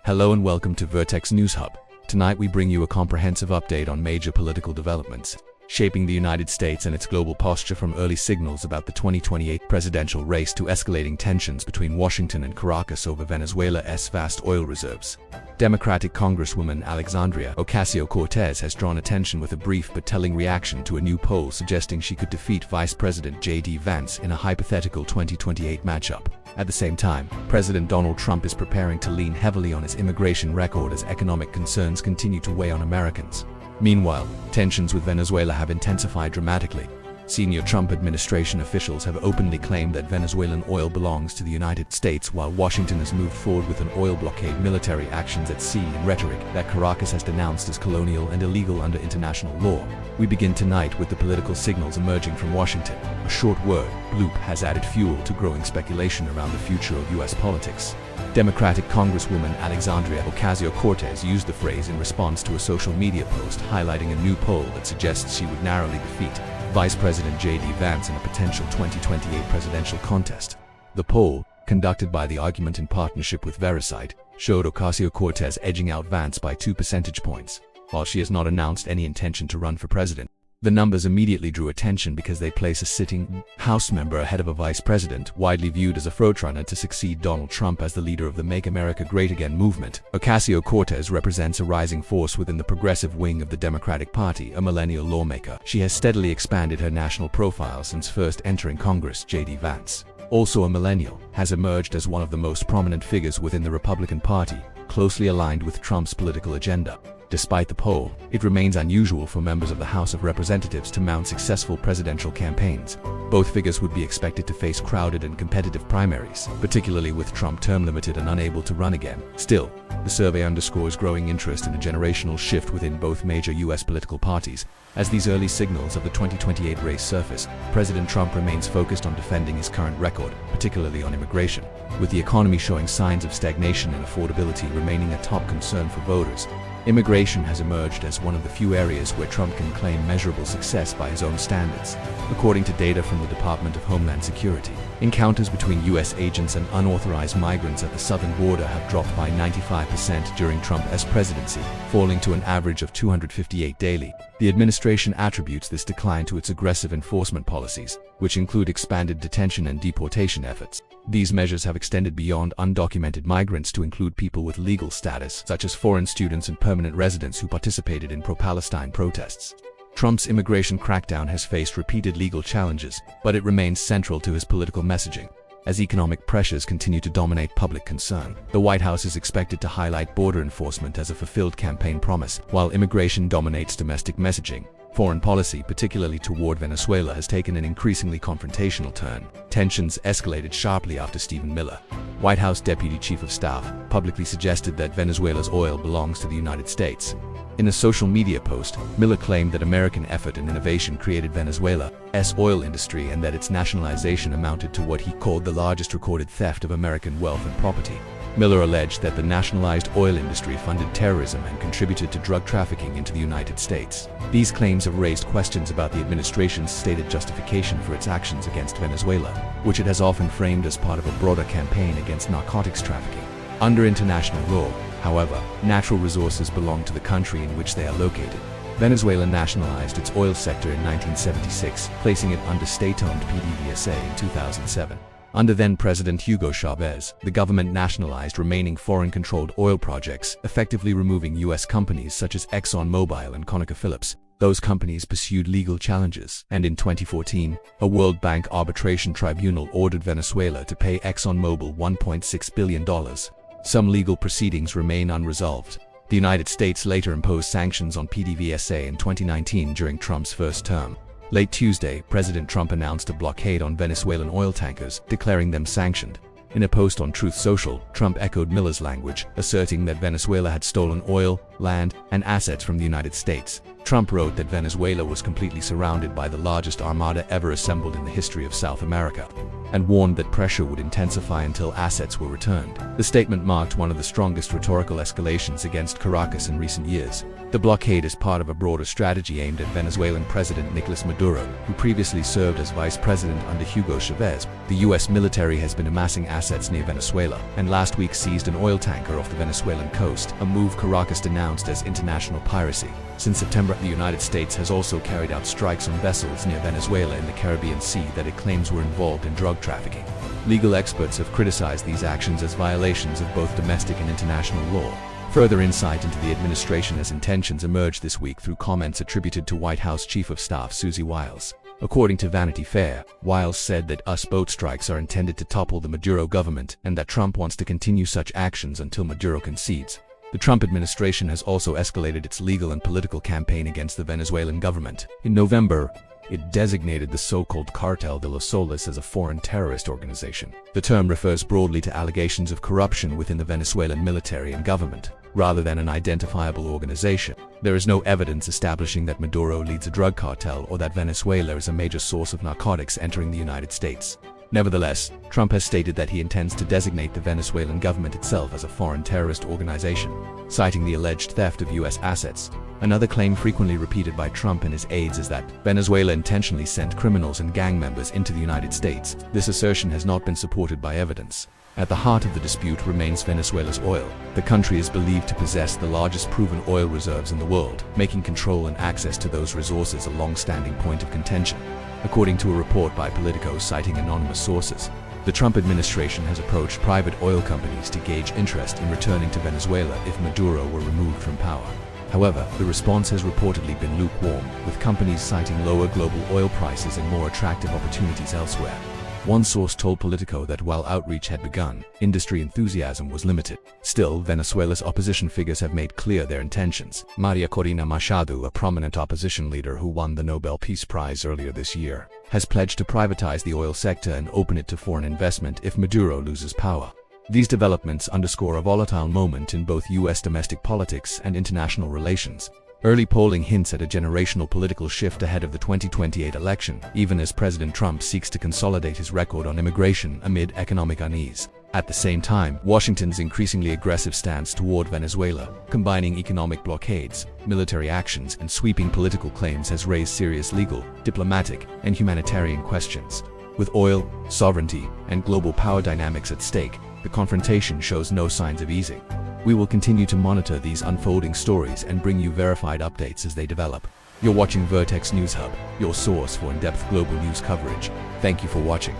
Hello and welcome to Vertex News Hub. Tonight we bring you a comprehensive update on major political developments shaping the United States and its global posture, from early signals about the 2028 presidential race to escalating tensions between Washington and Caracas over Venezuela's vast oil reserves. Democratic Congresswoman Alexandria Ocasio-Cortez has drawn attention with a brief but telling reaction to a new poll suggesting she could defeat Vice President JD Vance in a hypothetical 2028 matchup. At the same time, President Donald Trump is preparing to lean heavily on his immigration record as economic concerns continue to weigh on Americans. Meanwhile, tensions with Venezuela have intensified dramatically. Senior Trump administration officials have openly claimed that Venezuelan oil belongs to the United States, while Washington has moved forward with an oil blockade, military actions at sea, and rhetoric that Caracas has denounced as colonial and illegal under international law. We begin tonight with the political signals emerging from Washington. A short word, bloop, has added fuel to growing speculation around the future of U.S. politics. Democratic Congresswoman Alexandria Ocasio-Cortez used the phrase in response to a social media post highlighting a new poll that suggests she would narrowly defeat Vice President JD Vance in a potential 2028 presidential contest. The poll, conducted by the Argument in partnership with Vertex, showed Ocasio-Cortez edging out Vance by 2 percentage points. While she has not announced any intention to run for president, the numbers immediately drew attention because they place a sitting House member ahead of a vice president, widely viewed as a frontrunner to succeed Donald Trump as the leader of the Make America Great Again movement. Ocasio-Cortez represents a rising force within the progressive wing of the Democratic Party, a millennial lawmaker. She has steadily expanded her national profile since first entering Congress. JD Vance, also a millennial, has emerged as one of the most prominent figures within the Republican Party, closely aligned with Trump's political agenda. Despite the poll, it remains unusual for members of the House of Representatives to mount successful presidential campaigns. Both figures would be expected to face crowded and competitive primaries, particularly with Trump term-limited and unable to run again. Still, the survey underscores growing interest in a generational shift within both major U.S. political parties. As these early signals of the 2028 race surface, President Trump remains focused on defending his current record, particularly on immigration. With the economy showing signs of stagnation and affordability remaining a top concern for voters, immigration has emerged as one of the few areas where Trump can claim measurable success by his own standards. According to data from the Department of Homeland Security, encounters between U.S. agents and unauthorized migrants at the southern border have dropped by 95% during Trump's presidency, falling to an average of 258 daily. The administration attributes this decline to its aggressive enforcement policies, which include expanded detention and deportation efforts. These measures have extended beyond undocumented migrants to include people with legal status, such as foreign students and permanent residents who participated in pro-Palestine protests. Trump's immigration crackdown has faced repeated legal challenges, but it remains central to his political messaging. As economic pressures continue to dominate public concern, the White House is expected to highlight border enforcement as a fulfilled campaign promise, while immigration dominates domestic messaging. Foreign policy, particularly toward Venezuela, has taken an increasingly confrontational turn. Tensions escalated sharply after Stephen Miller, White House Deputy Chief of Staff, publicly suggested that Venezuela's oil belongs to the United States. In a social media post, Miller claimed that American effort and innovation created Venezuela's oil industry and that its nationalization amounted to what he called the largest recorded theft of American wealth and property. Miller alleged that the nationalized oil industry funded terrorism and contributed to drug trafficking into the United States. These claims have raised questions about the administration's stated justification for its actions against Venezuela, which it has often framed as part of a broader campaign against narcotics trafficking. Under international law, however, natural resources belong to the country in which they are located. Venezuela nationalized its oil sector in 1976, placing it under state-owned PDVSA in 2007. Under then-President Hugo Chavez, the government nationalized remaining foreign-controlled oil projects, effectively removing U.S. companies such as ExxonMobil and ConocoPhillips. Those companies pursued legal challenges, and in 2014, a World Bank arbitration tribunal ordered Venezuela to pay ExxonMobil $1.6 billion. Some legal proceedings remain unresolved. The United States later imposed sanctions on PDVSA in 2019 during Trump's first term. Late Tuesday, President Trump announced a blockade on Venezuelan oil tankers, declaring them sanctioned. In a post on Truth Social, Trump echoed Miller's language, asserting that Venezuela had stolen oil, land, and assets from the United States. Trump wrote that Venezuela was completely surrounded by the largest armada ever assembled in the history of South America, and warned that pressure would intensify until assets were returned. The statement marked one of the strongest rhetorical escalations against Caracas in recent years. The blockade is part of a broader strategy aimed at Venezuelan President Nicolás Maduro, who previously served as vice president under Hugo Chavez. The U.S. military has been amassing assets near Venezuela, and last week seized an oil tanker off the Venezuelan coast, a move Caracas denounced as international piracy. Since September, the United States has also carried out strikes on vessels near Venezuela in the Caribbean Sea that it claims were involved in drug trafficking. Legal experts have criticized these actions as violations of both domestic and international law. Further insight into the administration's intentions emerged this week through comments attributed to White House Chief of Staff Susie Wiles. According to Vanity Fair, Wiles said that US boat strikes are intended to topple the Maduro government and that Trump wants to continue such actions until Maduro concedes. The Trump administration has also escalated its legal and political campaign against the Venezuelan government. In November, it designated the so-called Cartel de los Soles as a foreign terrorist organization. The term refers broadly to allegations of corruption within the Venezuelan military and government, rather than an identifiable organization. There is no evidence establishing that Maduro leads a drug cartel or that Venezuela is a major source of narcotics entering the United States. Nevertheless, Trump has stated that he intends to designate the Venezuelan government itself as a foreign terrorist organization, citing the alleged theft of U.S. assets. Another claim frequently repeated by Trump and his aides is that Venezuela intentionally sent criminals and gang members into the United States. This assertion has not been supported by evidence. At the heart of the dispute remains Venezuela's oil. The country is believed to possess the largest proven oil reserves in the world, making control and access to those resources a long-standing point of contention. According to a report by Politico citing anonymous sources, the Trump administration has approached private oil companies to gauge interest in returning to Venezuela if Maduro were removed from power. However, the response has reportedly been lukewarm, with companies citing lower global oil prices and more attractive opportunities elsewhere. One source told Politico that while outreach had begun, industry enthusiasm was limited. Still, Venezuela's opposition figures have made clear their intentions. Maria Corina Machado, a prominent opposition leader who won the Nobel Peace Prize earlier this year, has pledged to privatize the oil sector and open it to foreign investment if Maduro loses power. These developments underscore a volatile moment in both U.S. domestic politics and international relations. Early polling hints at a generational political shift ahead of the 2028 election, even as President Trump seeks to consolidate his record on immigration amid economic unease. At the same time, Washington's increasingly aggressive stance toward Venezuela, combining economic blockades, military actions, and sweeping political claims has raised serious legal, diplomatic, and humanitarian questions. With oil, sovereignty, and global power dynamics at stake, the confrontation shows no signs of easing. We will continue to monitor these unfolding stories and bring you verified updates as they develop. You're watching Vertex News Hub, your source for in-depth global news coverage. Thank you for watching.